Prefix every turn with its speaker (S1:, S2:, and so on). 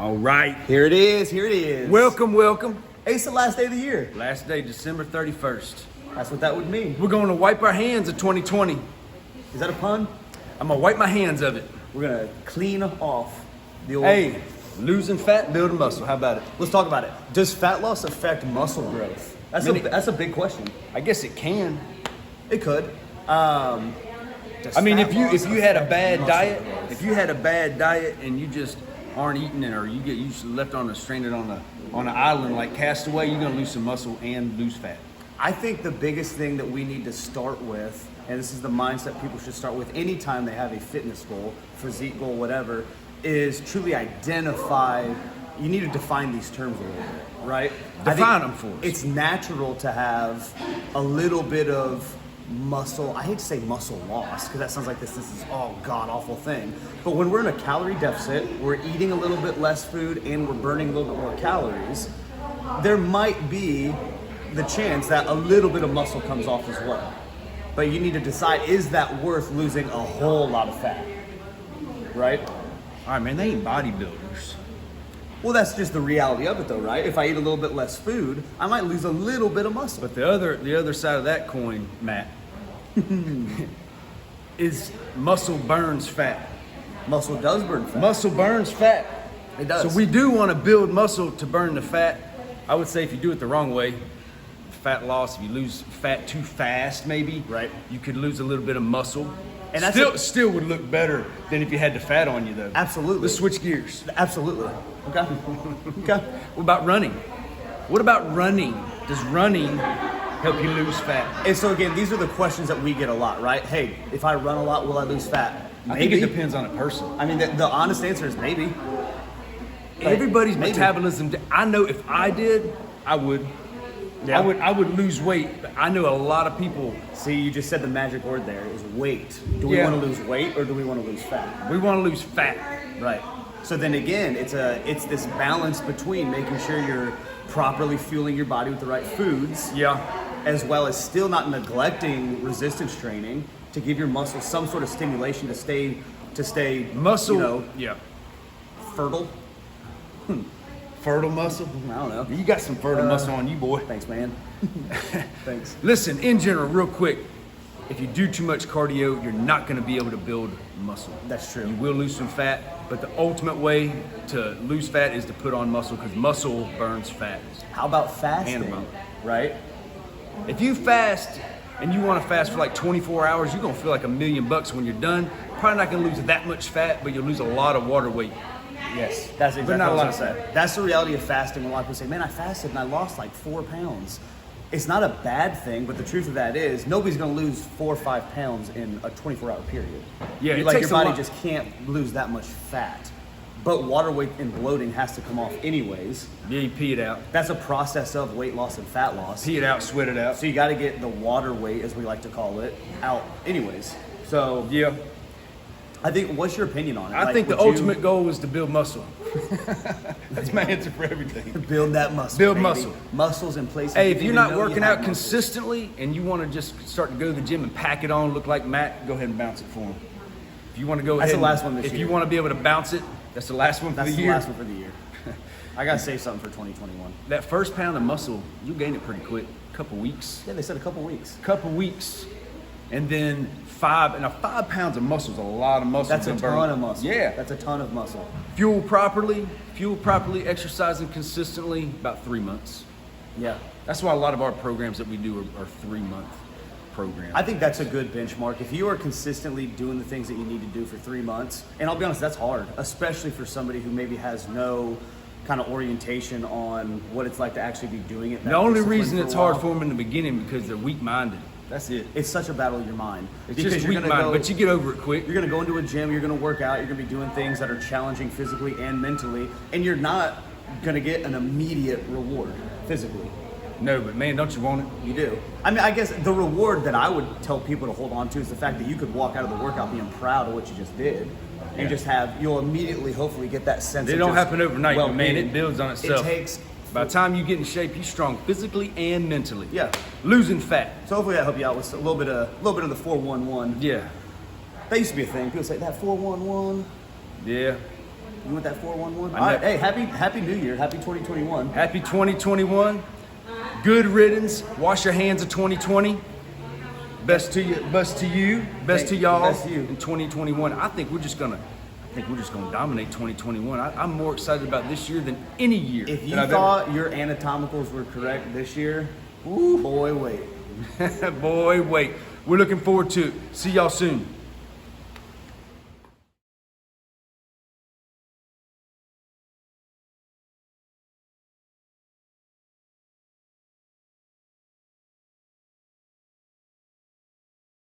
S1: All right.
S2: Here it is. Here it is.
S1: Welcome.
S2: Hey, it's the last day of the year.
S1: Last day, December 31st.
S2: That's what that would mean.
S1: We're going to wipe our hands of 2020.
S2: Is that a pun?
S1: I'm going to wipe my hands of it.
S2: We're going to clean off the old...
S1: Hey, losing fat, building muscle. How about it?
S2: Let's talk about it. Does fat loss affect muscle growth? That's a big question.
S1: I guess it can.
S2: It could.
S1: I mean, if you had a bad diet, and you just aren't eating it, or you get left on stranded on an island like Castaway, you're gonna lose some muscle and lose fat.
S2: I think the biggest thing that we need to start with, and this is the mindset people should start with anytime they have a fitness goal, physique goal, whatever, is truly identify. You need to define these terms a little bit, right?
S1: Define them for us.
S2: It's natural to have a little bit of muscle. I hate to say muscle loss because that sounds like this is god awful thing. But when we're in a calorie deficit, we're eating a little bit less food and we're burning a little bit more calories, there might be the chance that a little bit of muscle comes off as well. But you need to decide, is that worth losing a whole lot of fat? Right?
S1: All right, man, they ain't bodybuilders.
S2: Well, that's just the reality of it though, right? If I eat a little bit less food, I might lose a little bit of muscle.
S1: But the other side of that coin, Matt, is muscle burns fat.
S2: Muscle does burn fat.
S1: Muscle burns fat.
S2: It does.
S1: So we do want to build muscle to burn the fat. I would say if you do it the wrong way, fat loss, if you lose fat too fast maybe,
S2: right,
S1: you could lose a little bit of muscle. And
S2: that's
S1: still would look better than if you had the fat on you though.
S2: Absolutely.
S1: Let's switch gears.
S2: Absolutely. Okay. Okay.
S1: What about running? What about running? Does running help you lose fat?
S2: And so again, these are the questions that we get a lot, right? Hey, if I run a lot, will I lose fat?
S1: Maybe. I think it depends on a person.
S2: I mean, the honest answer is maybe.
S1: Everybody's metabolism. I know if I did, I would. Yeah. I would lose weight. But I know a lot of people.
S2: See, you just said the magic word there is weight. Do we want to lose weight or do we want to lose fat?
S1: We want to lose fat.
S2: Right. So then again, it's this balance between making sure you're properly fueling your body with the right foods.
S1: Yeah.
S2: As well as still not neglecting resistance training to give your muscles some sort of stimulation to stay
S1: muscle.
S2: You know,
S1: yeah.
S2: Fertile.
S1: Fertile muscle?
S2: I don't know.
S1: You got some fertile muscle on you, boy.
S2: Thanks, man. Thanks.
S1: Listen, in general, real quick, if you do too much cardio, you're not going to be able to build muscle.
S2: That's true.
S1: You will lose some fat, but the ultimate way to lose fat is to put on muscle because muscle burns fat.
S2: How about fasting? Right?
S1: If you fast and you want to fast for like 24 hours, you're going to feel like $1 million when you're done. Probably not going to lose that much fat, but you'll lose a lot of water weight.
S2: Yes, that's exactly what I was going to say. That's the reality of fasting. A lot of people say, man, I fasted and I lost like 4 pounds. It's not a bad thing, but the truth of that is nobody's going to lose 4 or 5 pounds in a 24-hour period.
S1: Yeah,
S2: like your body just can't lose that much fat. But water weight and bloating has to come off anyways.
S1: Yeah, you pee it out.
S2: That's a process of weight loss and fat loss.
S1: Pee it out, sweat it out.
S2: So you got to get the water weight, as we like to call it, out anyways. So
S1: yeah.
S2: I think, what's your opinion on it?
S1: I think the ultimate goal is to build muscle. That's my answer for everything.
S2: Build that muscle.
S1: Build muscle.
S2: Muscles in place.
S1: Hey, if you're not working out consistently and you want to just start to go to the gym and pack it on, look like Matt, go ahead and bounce it for him. If you want to go ahead,
S2: that's the last one this year.
S1: If you want to be able to bounce it, that's the last one for the year.
S2: That's the last one for the year. I got to save something for 2021.
S1: That first pound of muscle, you gain it pretty quick. A couple weeks.
S2: Yeah, they said a couple weeks.
S1: Couple weeks. And then 5 pounds of muscle is a lot of muscle.
S2: That's a ton of muscle.
S1: Yeah.
S2: That's a ton of muscle.
S1: Fuel properly, exercising consistently, about 3 months.
S2: Yeah.
S1: That's why a lot of our programs that we do are 3-month programs.
S2: I think that's a good benchmark. If you are consistently doing the things that you need to do for 3 months, and I'll be honest, that's hard, especially for somebody who maybe has no kind of orientation on what it's like to actually be doing it.
S1: The only reason it's hard for them in the beginning because they're weak-minded. That's it.
S2: It's such a battle of your mind.
S1: It's just weak-minded, but you get over it quick.
S2: You're going to go into a gym, you're going to work out, you're going to be doing things that are challenging physically and mentally, and you're not going to get an immediate reward physically.
S1: No, but man, don't you want it?
S2: You do. I mean, I guess the reward that I would tell people to hold on to is the fact that you could walk out of the workout being proud of what you just did. And just you'll immediately hopefully get that sense of
S1: it don't happen overnight, but man, it builds on itself.
S2: It takes...
S1: By the time you get in shape, you're strong physically and mentally.
S2: Yeah.
S1: Losing fat.
S2: So hopefully that helped you out with a little bit of the 411.
S1: Yeah.
S2: That used to be a thing. People say that 411.
S1: Yeah.
S2: You want that 411?
S1: I
S2: All right.
S1: know.
S2: Hey, happy New Year. Happy 2021.
S1: Happy 2021. Good riddance. Wash your hands of 2020. Best to you. Best to you. Best to y'all.
S2: Best to you.
S1: In 2021. I think we're just gonna dominate 2021. I'm more excited about this year than any year.
S2: If you
S1: that I've
S2: thought your anatomicals were correct this year, ooh, boy, wait.
S1: Boy, wait. We're looking forward to it. See y'all soon.